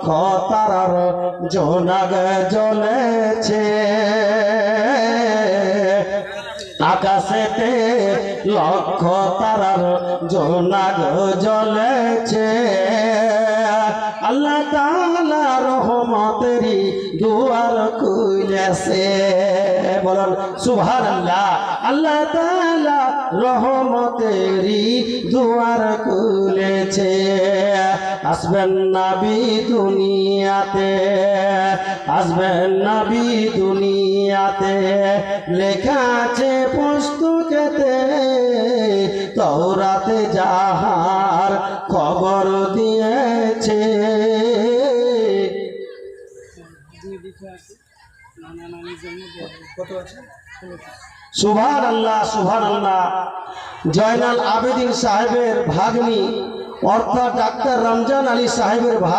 লক্ষ তারার জোনাগ জ্বলেছে, আকাশেতে লক্ষ তারার জোনাগ জ্বলেছে। আল্লাহ তাআলা রহমতেরই দুয়ার খুলেছে, বলুন সুবহানাল্লাহ। আল্লাহ তাআলা রহমতেরই দুয়ার খুলেছে। আসবেন নবী দুনিয়াতে, আসবেন নবী দুনিয়াতে, লেখা আছে পুস্তকেতে, তাওরাতে যাহার খবর দিয়েছে। সুবহানাল্লাহ সুবহানাল্লাহ। জয়নাল আবেদিন সাহেবের ভাগ্নি অর্থাৎ ডাক্তার রমজান আলী সাহেবের